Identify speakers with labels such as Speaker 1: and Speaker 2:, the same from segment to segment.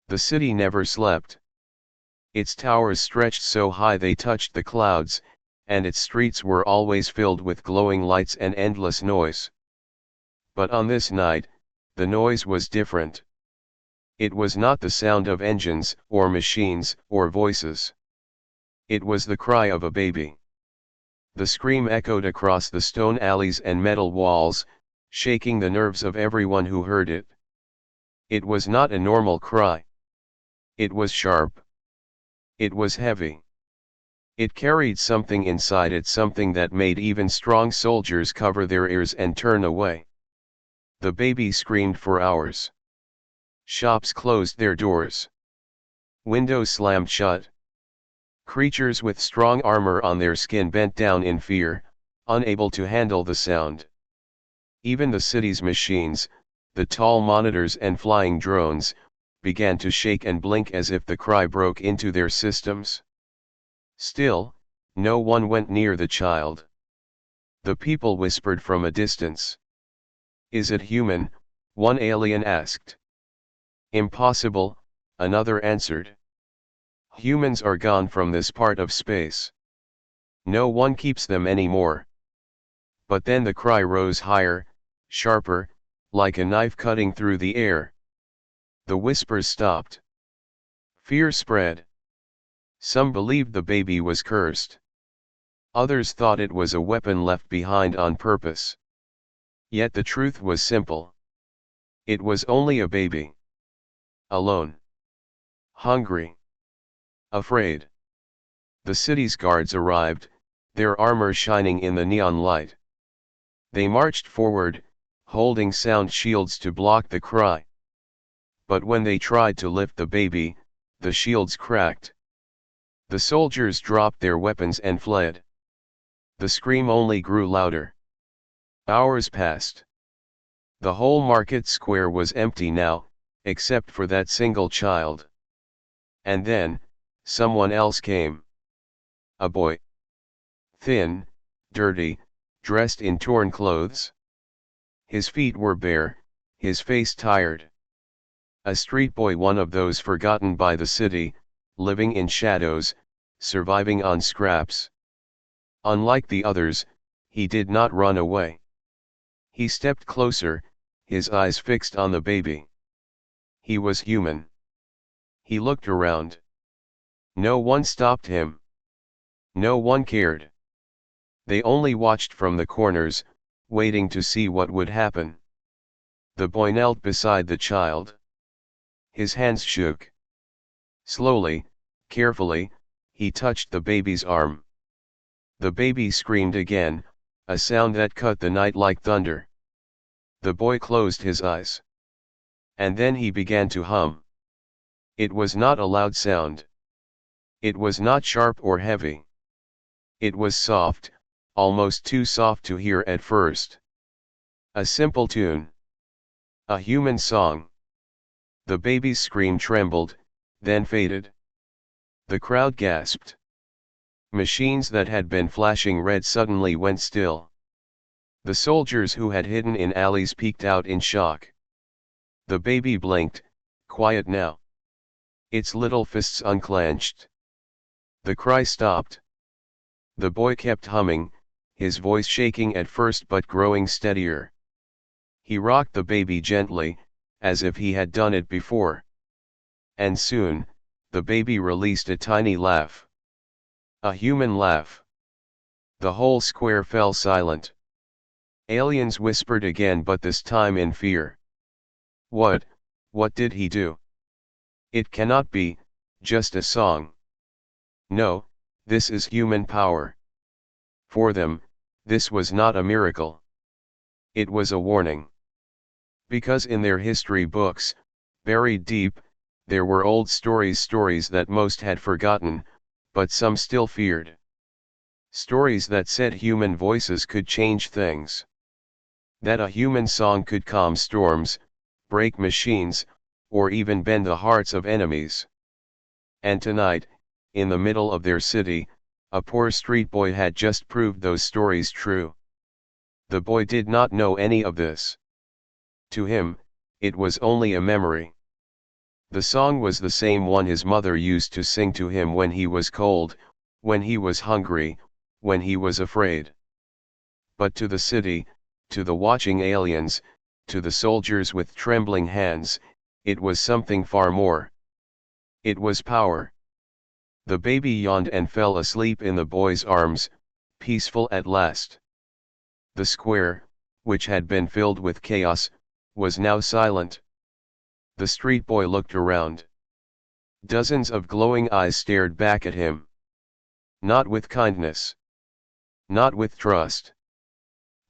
Speaker 1: The city never slept. Its towers stretched so high they touched the clouds, and its streets were always filled with glowing lights and endless noise. But on this night, the noise was different. It was not the sound of engines, or machines, or voices. It was the cry of a baby. The scream echoed across the stone alleys and metal walls, shaking the nerves of everyone who heard it. It was not a normal cry. It was sharp. It was heavy. It carried something inside it, something that made even strong soldiers cover their ears and turn away. The baby screamed for hours. Shops closed their doors. Windows slammed shut. Creatures with strong armor on their skin bent down in fear, unable to handle the sound. Even the city's machines, the tall monitors and flying drones, began to shake and blink as if the cry broke into their systems. Still, no one went near the child. The people whispered from a distance. "Is it human?" one alien asked. "Impossible," another answered. "Humans are gone from this part of space. No one keeps them anymore." But then the cry rose higher, sharper, like a knife cutting through the air. The whispers stopped. Fear spread. Some believed the baby was cursed. Others thought it was a weapon left behind on purpose. Yet the truth was simple. It was only a baby. Alone. Hungry. Afraid. The city's guards arrived, their armor shining in the neon light. They marched forward, holding sound shields to block the cry. But when they tried to lift the baby, the shields cracked. The soldiers dropped their weapons and fled. The scream only grew louder. Hours passed. The whole market square was empty now, except for that single child. And then, someone else came. A boy. Thin, dirty, dressed in torn clothes. His feet were bare, his face tired. A street boy, one of those forgotten by the city, living in shadows, surviving on scraps. Unlike the others, he did not run away. He stepped closer, his eyes fixed on the baby. He was human. He looked around. No one stopped him. No one cared. They only watched from the corners, waiting to see what would happen. The boy knelt beside the child. His hands shook. Slowly, carefully, he touched the baby's arm. The baby screamed again, a sound that cut the night like thunder. The boy closed his eyes. And then he began to hum. It was not a loud sound. It was not sharp or heavy. It was soft, almost too soft to hear at first. A simple tune. A human song. The baby's scream trembled, then faded. The crowd gasped. Machines that had been flashing red suddenly went still. The soldiers who had hidden in alleys peeked out in shock. The baby blinked, quiet now. Its little fists unclenched. The cry stopped. The boy kept humming, his voice shaking at first but growing steadier. He rocked the baby gently, as if he had done it before. And soon, the baby released a tiny laugh. A human laugh. The whole square fell silent. Aliens whispered again, but this time in fear. What did he do? It cannot be, just a song. No, this is human power. For them, this was not a miracle. It was a warning. Because in their history books, buried deep, there were old stories that most had forgotten, but some still feared. Stories that said human voices could change things. That a human song could calm storms, break machines, or even bend the hearts of enemies. And tonight, in the middle of their city, a poor street boy had just proved those stories true. The boy did not know any of this. To him, it was only a memory. The song was the same one his mother used to sing to him when he was cold, when he was hungry, when he was afraid. But to the city, to the watching aliens, to the soldiers with trembling hands, it was something far more. It was power. The baby yawned and fell asleep in the boy's arms, peaceful at last. The square, which had been filled with chaos, was now silent. The street boy looked around. Dozens of glowing eyes stared back at him. Not with kindness. Not with trust.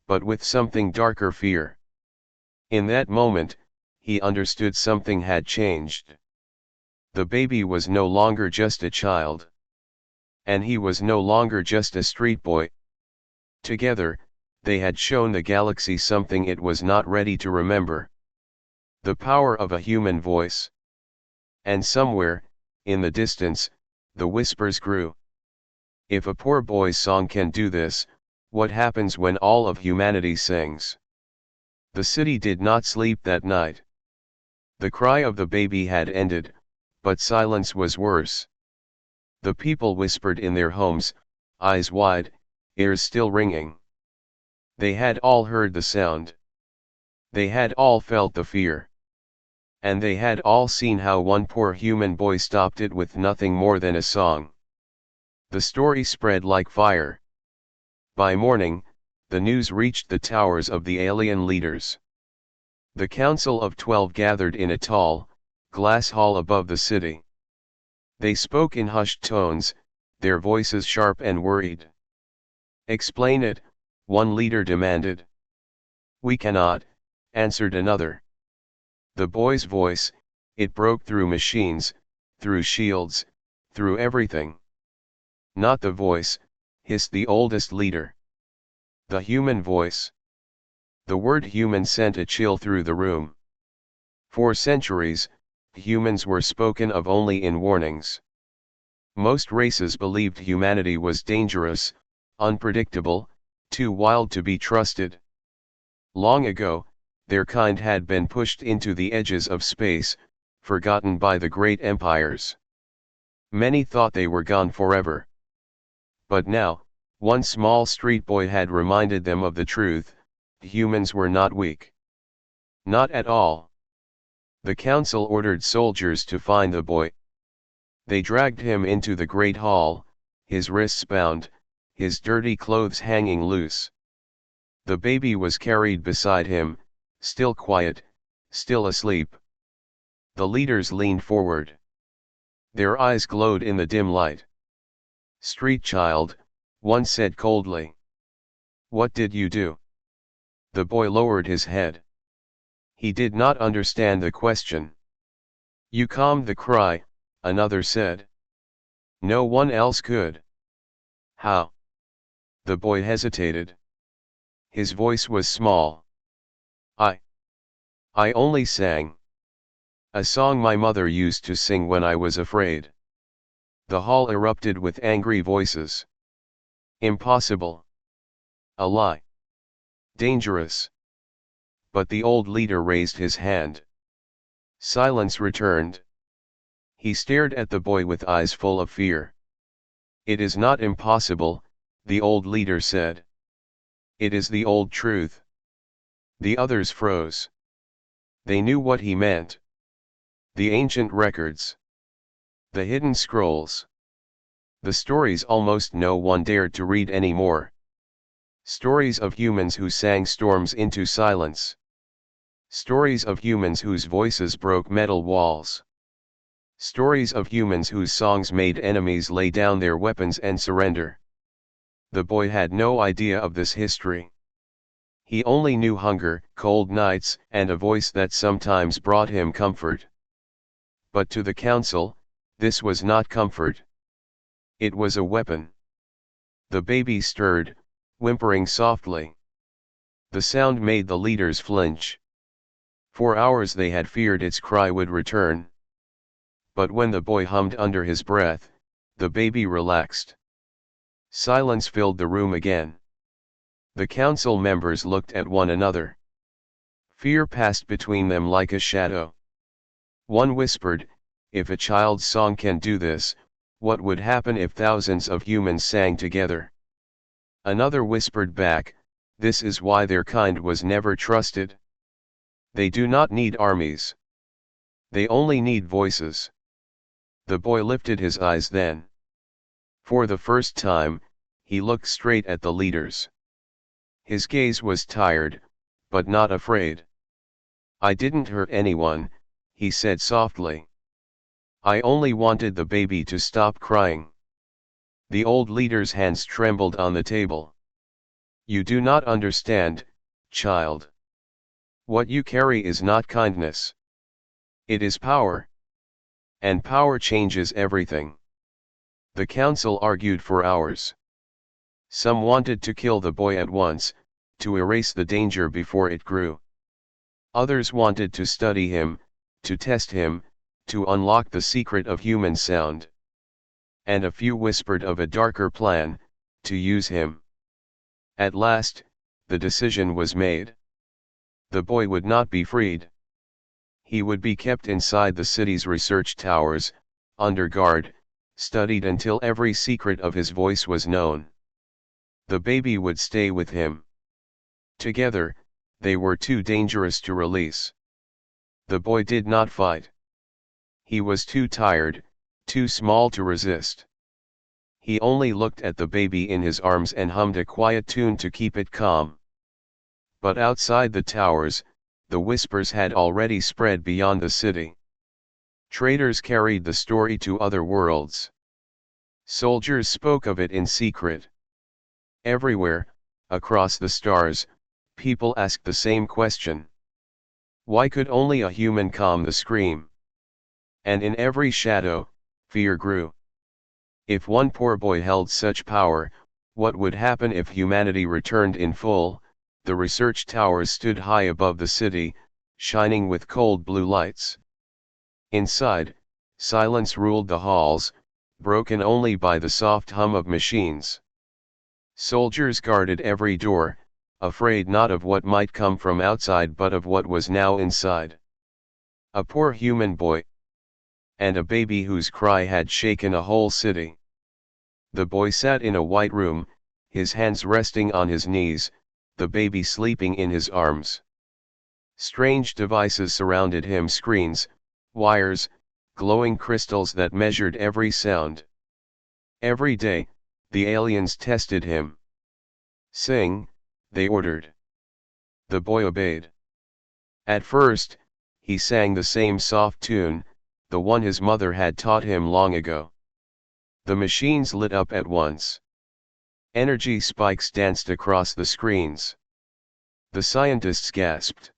Speaker 1: But with something darker, fear. In that moment, he understood something had changed. The baby was no longer just a child. And he was no longer just a street boy. Together, they had shown the galaxy something it was not ready to remember. The power of a human voice. And somewhere, in the distance, the whispers grew. If a poor boy's song can do this, what happens when all of humanity sings? The city did not sleep that night. The cry of the baby had ended, but silence was worse. The people whispered in their homes, eyes wide, ears still ringing. They had all heard the sound. They had all felt the fear. And they had all seen how one poor human boy stopped it with nothing more than a song. The story spread like fire. By morning, the news reached the towers of the alien leaders. The Council of 12 gathered in a tall, glass hall above the city. They spoke in hushed tones, their voices sharp and worried. "Explain it," one leader demanded. "We cannot," answered another. The boy's voice, it broke through machines, through shields, through everything. "Not the voice," hissed the oldest leader. "The human voice." The word human sent a chill through the room. For centuries, humans were spoken of only in warnings. Most races believed humanity was dangerous, unpredictable, too wild to be trusted. Long ago, their kind had been pushed into the edges of space, forgotten by the great empires. Many thought they were gone forever. But now, one small street boy had reminded them of the truth: humans were not weak. Not at all. The council ordered soldiers to find the boy. They dragged him into the great hall, his wrists bound, his dirty clothes hanging loose. The baby was carried beside him, still quiet, still asleep. The leaders leaned forward. Their eyes glowed in the dim light. "Street child," one said coldly. "What did you do?" The boy lowered his head. He did not understand the question. "You calmed the cry," another said. "No one else could." "How?" The boy hesitated. His voice was small. I only sang a song my mother used to sing when I was afraid." The hall erupted with angry voices. "Impossible. A lie. Dangerous." But the old leader raised his hand. Silence returned. He stared at the boy with eyes full of fear. "It is not impossible," the old leader said. "It is the old truth." The others froze. They knew what he meant. The ancient records. The hidden scrolls. The stories almost no one dared to read anymore. Stories of humans who sang storms into silence. Stories of humans whose voices broke metal walls. Stories of humans whose songs made enemies lay down their weapons and surrender. The boy had no idea of this history. He only knew hunger, cold nights, and a voice that sometimes brought him comfort. But to the council, this was not comfort. It was a weapon. The baby stirred, whimpering softly. The sound made the leaders flinch. For hours they had feared its cry would return. But when the boy hummed under his breath, the baby relaxed. Silence filled the room again. The council members looked at one another. Fear passed between them like a shadow. One whispered, if a child's song can do this, what would happen if thousands of humans sang together? Another whispered back, this is why their kind was never trusted. They do not need armies. They only need voices. The boy lifted his eyes then. For the first time, he looked straight at the leaders. His gaze was tired, but not afraid. I didn't hurt anyone, he said softly. I only wanted the baby to stop crying. The old leader's hands trembled on the table. You do not understand, child. What you carry is not kindness. It is power. And power changes everything. The council argued for hours. Some wanted to kill the boy at once, to erase the danger before it grew. Others wanted to study him, to test him, to unlock the secret of human sound. And a few whispered of a darker plan, to use him. At last, the decision was made. The boy would not be freed. He would be kept inside the city's research towers, under guard, studied until every secret of his voice was known. The baby would stay with him. Together, they were too dangerous to release. The boy did not fight. He was too tired, too small to resist. He only looked at the baby in his arms and hummed a quiet tune to keep it calm. But outside the towers, the whispers had already spread beyond the city. Traders carried the story to other worlds. Soldiers spoke of it in secret. Everywhere, across the stars, people asked the same question. Why could only a human calm the scream? And in every shadow, fear grew. If one poor boy held such power, what would happen if humanity returned in full? The research towers stood high above the city, shining with cold blue lights. Inside, silence ruled the halls, broken only by the soft hum of machines. Soldiers guarded every door, afraid not of what might come from outside but of what was now inside. A poor human boy. And a baby whose cry had shaken a whole city. The boy sat in a white room, his hands resting on his knees, the baby sleeping in his arms. Strange devices surrounded him, screens, wires, glowing crystals that measured every sound. Every day, the aliens tested him. Sing, they ordered. The boy obeyed. At first, he sang the same soft tune, the one his mother had taught him long ago. The machines lit up at once. Energy spikes danced across the screens. The scientists gasped.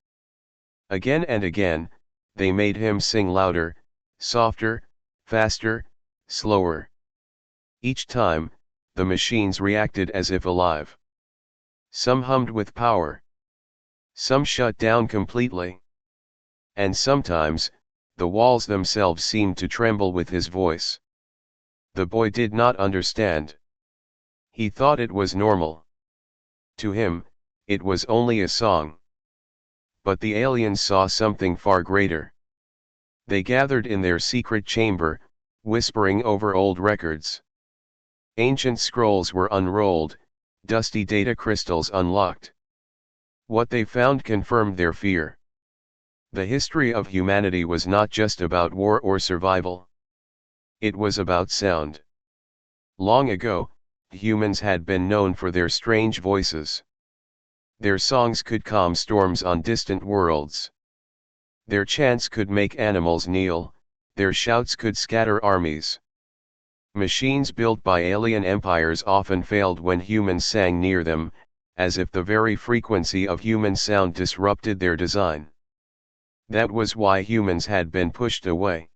Speaker 1: Again and again, they made him sing louder, softer, faster, slower. Each time, the machines reacted as if alive. Some hummed with power. Some shut down completely. And sometimes, the walls themselves seemed to tremble with his voice. The boy did not understand. He thought it was normal. To him, it was only a song. But the aliens saw something far greater. They gathered in their secret chamber, whispering over old records. Ancient scrolls were unrolled, dusty data crystals unlocked. What they found confirmed their fear. The history of humanity was not just about war or survival. It was about sound. Long ago, humans had been known for their strange voices. Their songs could calm storms on distant worlds. Their chants could make animals kneel, their shouts could scatter armies. Machines built by alien empires often failed when humans sang near them, as if the very frequency of human sound disrupted their design. That was why humans had been pushed away.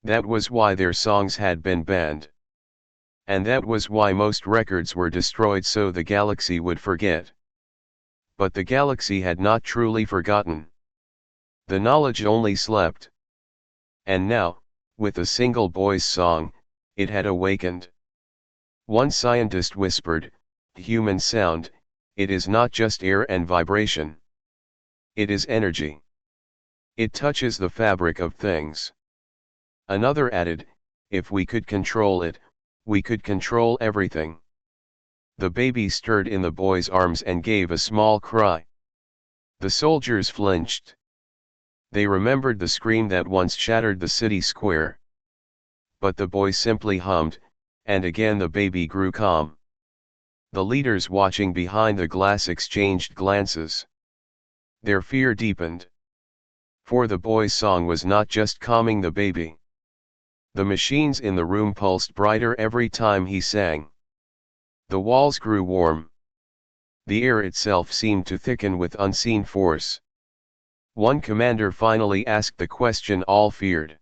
Speaker 1: That was why their songs had been banned. And that was why most records were destroyed so the galaxy would forget. But the galaxy had not truly forgotten. The knowledge only slept. And now, with a single boy's song, it had awakened. One scientist whispered, "Human sound, it is not just air and vibration. It is energy. It touches the fabric of things. Another added, "If we could control it, we could control everything." The baby stirred in the boy's arms and gave a small cry. The soldiers flinched. They remembered the scream that once shattered the city square. But the boy simply hummed, and again the baby grew calm. The leaders watching behind the glass exchanged glances. Their fear deepened. For the boy's song was not just calming the baby. The machines in the room pulsed brighter every time he sang. The walls grew warm. The air itself seemed to thicken with unseen force. One commander finally asked the question all feared.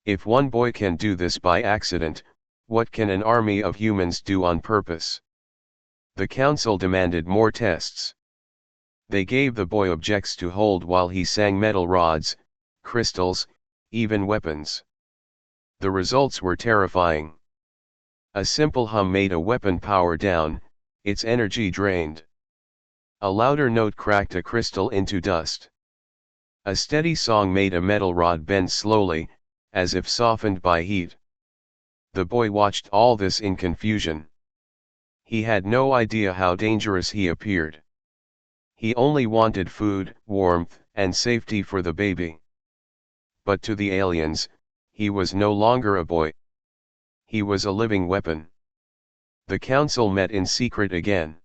Speaker 1: If one boy can do this by accident, what can an army of humans do on purpose? The council demanded more tests. They gave the boy objects to hold while he sang, metal rods, crystals, even weapons. The results were terrifying. A simple hum made a weapon power down, its energy drained. A louder note cracked a crystal into dust. A steady song made a metal rod bend slowly, as if softened by heat. The boy watched all this in confusion. He had no idea how dangerous he appeared. He only wanted food, warmth, and safety for the baby. But to the aliens, he was no longer a boy. He was a living weapon. The council met in secret again.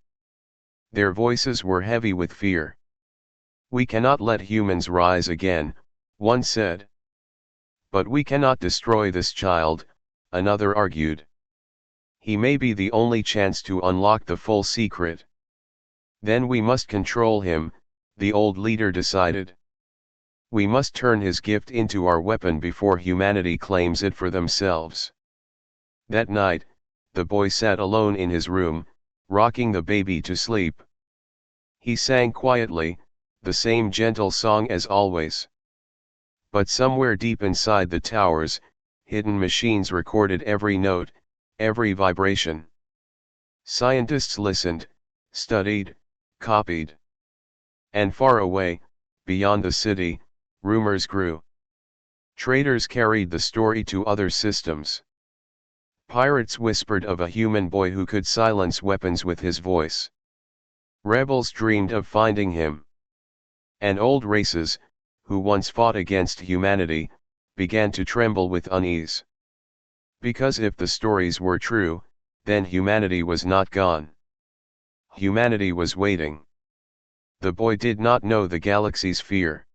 Speaker 1: Their voices were heavy with fear. "We cannot let humans rise again," one said. "But we cannot destroy this child," another argued. "He may be the only chance to unlock the full secret." "Then we must control him," the old leader decided. "We must turn his gift into our weapon before humanity claims it for themselves." That night, the boy sat alone in his room, rocking the baby to sleep. He sang quietly, the same gentle song as always. But somewhere deep inside the towers, hidden machines recorded every note, every vibration. Scientists listened, studied, copied. And far away, beyond the city, rumors grew. Traders carried the story to other systems. Pirates whispered of a human boy who could silence weapons with his voice. Rebels dreamed of finding him. And old races, who once fought against humanity, began to tremble with unease. Because if the stories were true, then humanity was not gone. Humanity was waiting. The boy did not know the galaxy's fear.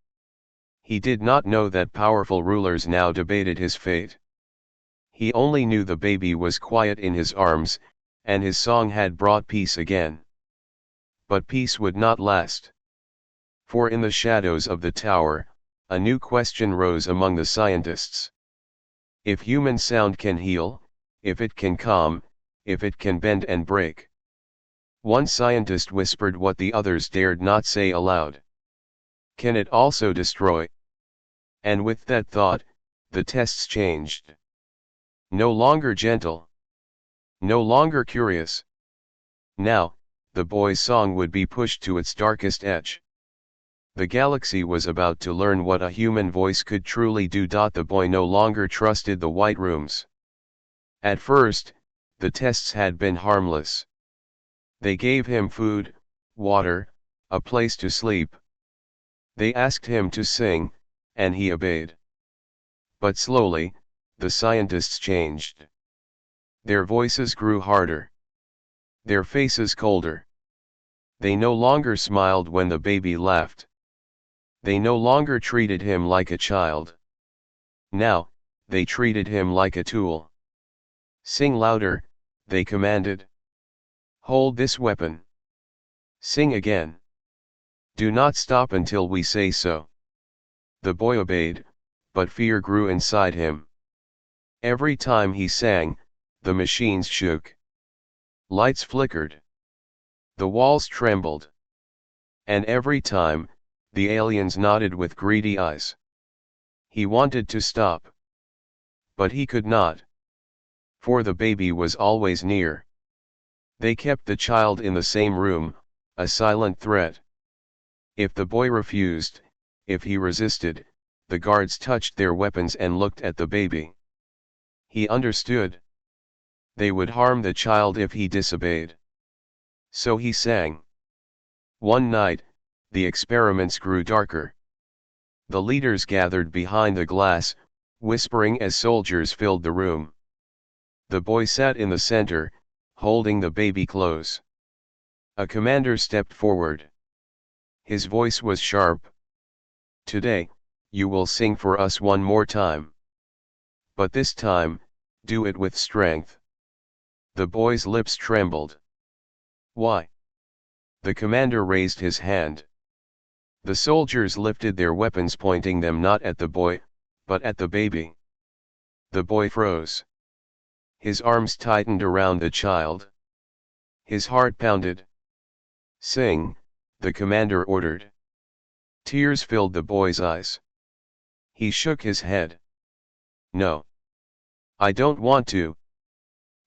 Speaker 1: He did not know that powerful rulers now debated his fate. He only knew the baby was quiet in his arms, and his song had brought peace again. But peace would not last. For in the shadows of the tower, a new question rose among the scientists. If human sound can heal, if it can calm, if it can bend and break. One scientist whispered what the others dared not say aloud. Can it also destroy? And with that thought, the tests changed. No longer gentle. No longer curious. Now, the boy's song would be pushed to its darkest edge. The galaxy was about to learn what a human voice could truly do. The boy no longer trusted the white rooms. At first, the tests had been harmless. They gave him food, water, a place to sleep. They asked him to sing, and he obeyed. But slowly, the scientists changed. Their voices grew harder. Their faces colder. They no longer smiled when the baby laughed. They no longer treated him like a child. Now, they treated him like a tool. "Sing louder," they commanded. "Hold this weapon. Sing again. Do not stop until we say so." The boy obeyed, but fear grew inside him. Every time he sang, the machines shook. Lights flickered. The walls trembled. And every time, the aliens nodded with greedy eyes. He wanted to stop. But he could not. For the baby was always near. They kept the child in the same room, a silent threat. If the boy refused, if he resisted, the guards touched their weapons and looked at the baby. He understood. They would harm the child if he disobeyed. So he sang. One night, the experiments grew darker. The leaders gathered behind the glass, whispering as soldiers filled the room. The boy sat in the center, holding the baby close. A commander stepped forward. His voice was sharp. Today, you will sing for us one more time. But this time, do it with strength. The boy's lips trembled. Why? The commander raised his hand. The soldiers lifted their weapons, pointing them not at the boy, but at the baby. The boy froze. His arms tightened around the child. His heart pounded. Sing, the commander ordered. Tears filled the boy's eyes. He shook his head. No. I don't want to.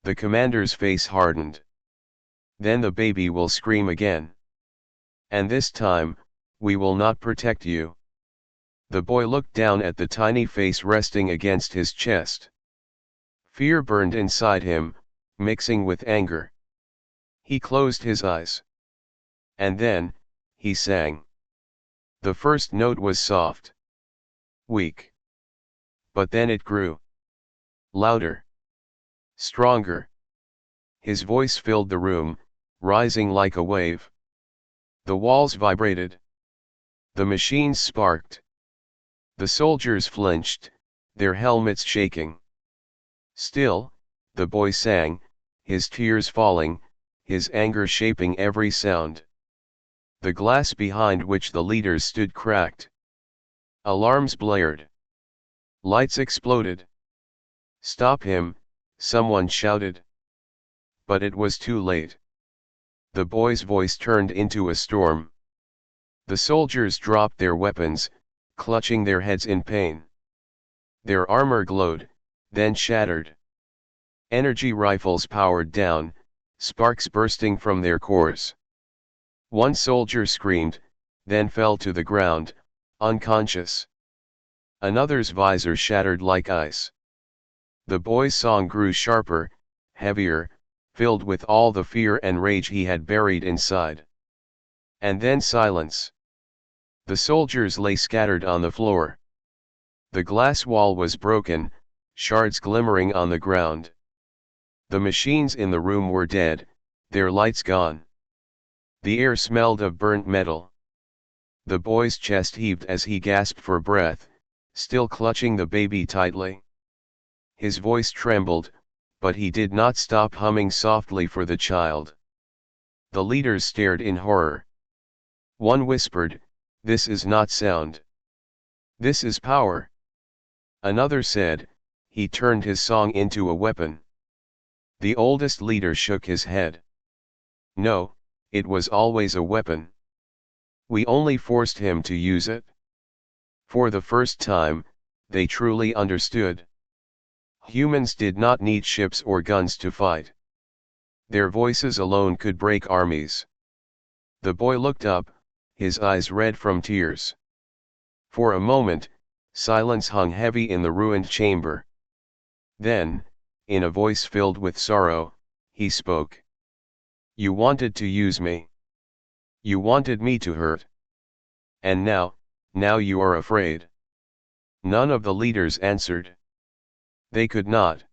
Speaker 1: The commander's face hardened. Then the baby will scream again. And this time, we will not protect you. The boy looked down at the tiny face resting against his chest. Fear burned inside him, mixing with anger. He closed his eyes. And then, he sang. The first note was soft. Weak. But then it grew. Louder. Stronger. His voice filled the room, rising like a wave. The walls vibrated. The machines sparked. The soldiers flinched, their helmets shaking. Still, the boy sang, his tears falling, his anger shaping every sound. The glass behind which the leaders stood cracked. Alarms blared. Lights exploded. Stop him, someone shouted. But it was too late. The boy's voice turned into a storm. The soldiers dropped their weapons, clutching their heads in pain. Their armor glowed, then shattered. Energy rifles powered down, sparks bursting from their cores. One soldier screamed, then fell to the ground, unconscious. Another's visor shattered like ice. The boy's song grew sharper, heavier, filled with all the fear and rage he had buried inside. And then silence. The soldiers lay scattered on the floor. The glass wall was broken, shards glimmering on the ground. The machines in the room were dead, their lights gone. The air smelled of burnt metal. The boy's chest heaved as he gasped for breath, still clutching the baby tightly. His voice trembled, but he did not stop humming softly for the child. The leaders stared in horror. One whispered, "This is not sound. This is power." Another said, "He turned his song into a weapon." The oldest leader shook his head. "No, it was always a weapon. We only forced him to use it." For the first time, they truly understood. Humans did not need ships or guns to fight. Their voices alone could break armies. The boy looked up, his eyes red from tears. For a moment, silence hung heavy in the ruined chamber. Then, in a voice filled with sorrow, he spoke. "You wanted to use me. You wanted me to hurt. And now you are afraid." None of the leaders answered. They could not.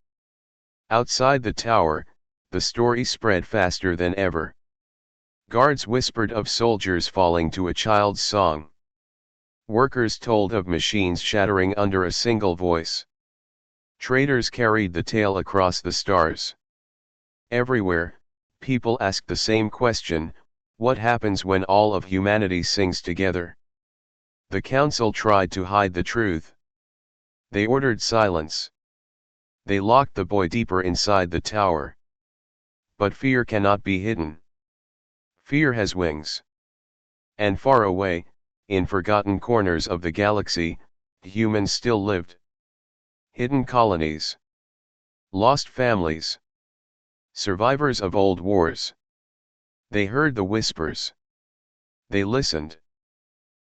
Speaker 1: Outside the tower, the story spread faster than ever. Guards whispered of soldiers falling to a child's song. Workers told of machines shattering under a single voice. Traders carried the tale across the stars. Everywhere, people asked the same question: what happens when all of humanity sings together? The council tried to hide the truth. They ordered silence. They locked the boy deeper inside the tower. But fear cannot be hidden. Fear has wings. And far away, in forgotten corners of the galaxy, humans still lived. Hidden colonies. Lost families. Survivors of old wars. They heard the whispers. They listened.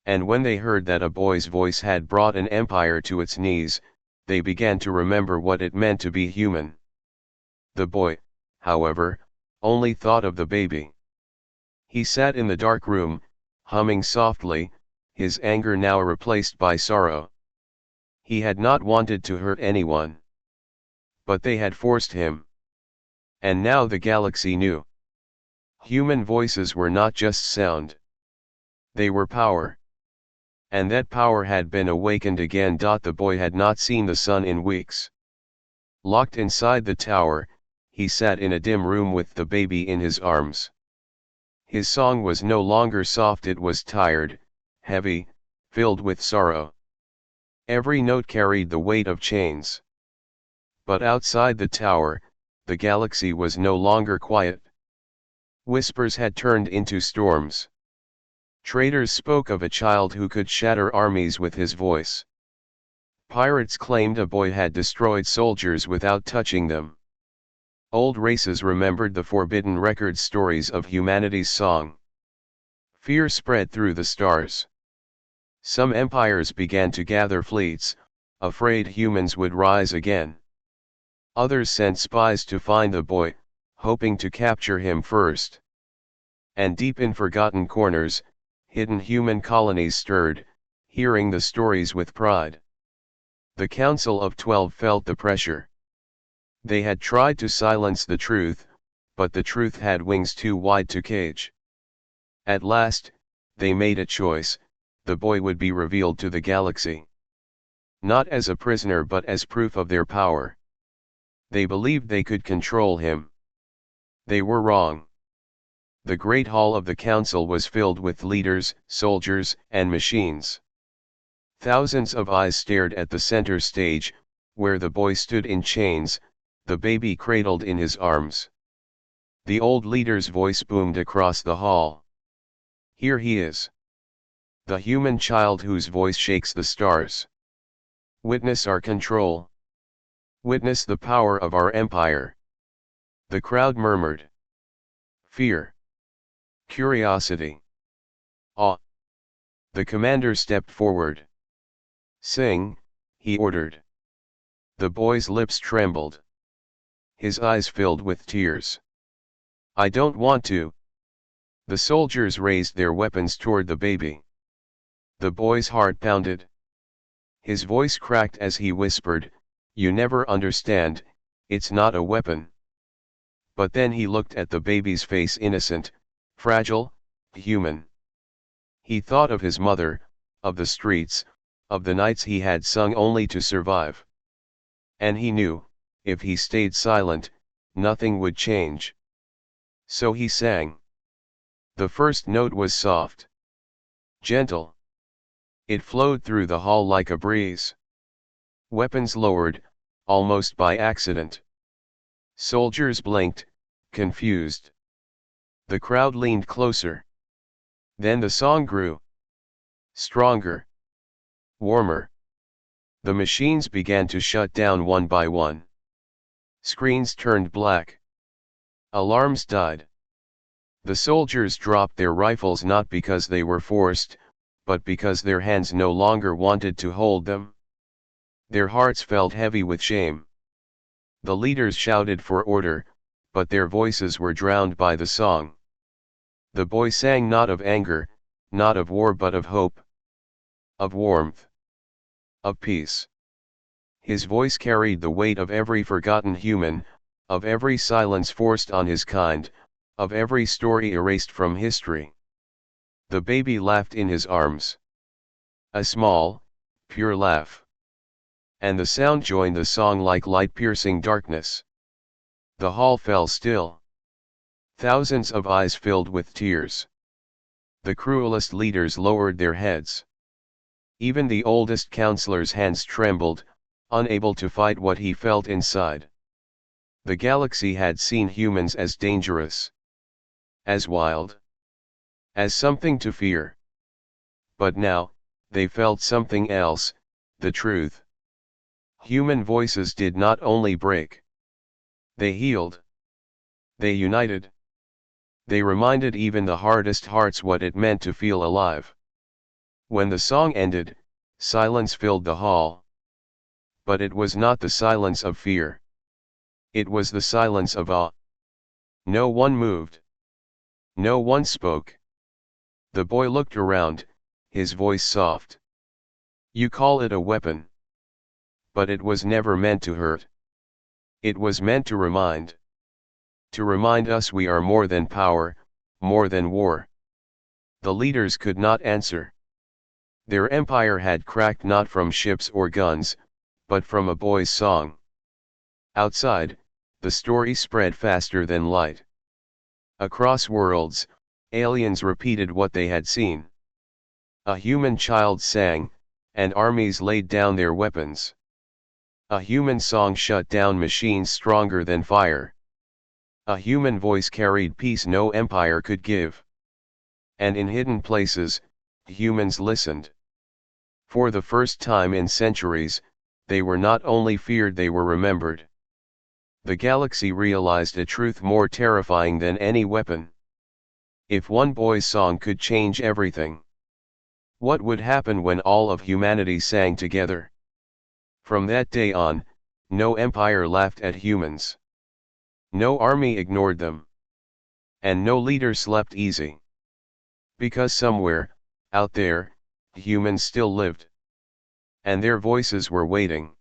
Speaker 1: And when they heard that a boy's voice had brought an empire to its knees, they began to remember what it meant to be human. The boy, however, only thought of the baby. He sat in the dark room, humming softly, his anger now replaced by sorrow. He had not wanted to hurt anyone. But they had forced him. And now the galaxy knew. Human voices were not just sound. They were power. And that power had been awakened again. The boy had not seen the sun in weeks. Locked inside the tower, he sat in a dim room with the baby in his arms. His song was no longer soft, it was tired, heavy, filled with sorrow. Every note carried the weight of chains. But outside the tower, the galaxy was no longer quiet. Whispers had turned into storms. Traders spoke of a child who could shatter armies with his voice. Pirates claimed a boy had destroyed soldiers without touching them. Old races remembered the forbidden record stories of humanity's song. Fear spread through the stars. Some empires began to gather fleets, afraid humans would rise again. Others sent spies to find the boy, hoping to capture him first. And deep in forgotten corners, hidden human colonies stirred, hearing the stories with pride. The Council of 12 felt the pressure. They had tried to silence the truth, but the truth had wings too wide to cage. At last, they made a choice: the boy would be revealed to the galaxy. Not as a prisoner but as proof of their power. They believed they could control him. They were wrong. The great hall of the council was filled with leaders, soldiers, and machines. Thousands of eyes stared at the center stage, where the boy stood in chains, the baby cradled in his arms. The old leader's voice boomed across the hall. Here he is. The human child whose voice shakes the stars. Witness our control. Witness the power of our empire. The crowd murmured. Fear. Curiosity. Awe. The commander stepped forward. Sing, he ordered. The boy's lips trembled. His eyes filled with tears. I don't want to. The soldiers raised their weapons toward the baby. The boy's heart pounded. His voice cracked as he whispered, "You never understand, it's not a weapon." But then he looked at the baby's face, innocent, fragile, human. He thought of his mother, of the streets, of the nights he had sung only to survive. And he knew, if he stayed silent, nothing would change. So he sang. The first note was soft. Gentle. It flowed through the hall like a breeze. Weapons lowered, almost by accident. Soldiers blinked, confused. The crowd leaned closer. Then the song grew. Stronger. Warmer. The machines began to shut down one by one. Screens turned black. Alarms died. The soldiers dropped their rifles not because they were forced, but because their hands no longer wanted to hold them. Their hearts felt heavy with shame. The leaders shouted for order, but their voices were drowned by the song. The boy sang not of anger, not of war but of hope. Of warmth. Of peace. His voice carried the weight of every forgotten human, of every silence forced on his kind, of every story erased from history. The baby laughed in his arms. A small, pure laugh. And the sound joined the song like light piercing darkness. The hall fell still. Thousands of eyes filled with tears. The cruelest leaders lowered their heads. Even the oldest counselor's hands trembled, unable to fight what he felt inside. The galaxy had seen humans as dangerous, as wild, as something to fear. But now, they felt something else, the truth. Human voices did not only break. They healed. They united. They reminded even the hardest hearts what it meant to feel alive. When the song ended, silence filled the hall. But it was not the silence of fear. It was the silence of awe. No one moved. No one spoke. The boy looked around, his voice soft. You call it a weapon. But it was never meant to hurt. It was meant to remind. To remind us we are more than power, more than war. The leaders could not answer. Their empire had cracked not from ships or guns, but from a boy's song. Outside, the story spread faster than light. Across worlds, aliens repeated what they had seen. A human child sang, and armies laid down their weapons. A human song shut down machines stronger than fire. A human voice carried peace no empire could give. And in hidden places, humans listened. For the first time in centuries, they were not only feared, they were remembered. The galaxy realized a truth more terrifying than any weapon. If one boy's song could change everything, what would happen when all of humanity sang together? From that day on, no empire laughed at humans. No army ignored them. And no leader slept easy. Because somewhere, out there, humans still lived. And their voices were waiting.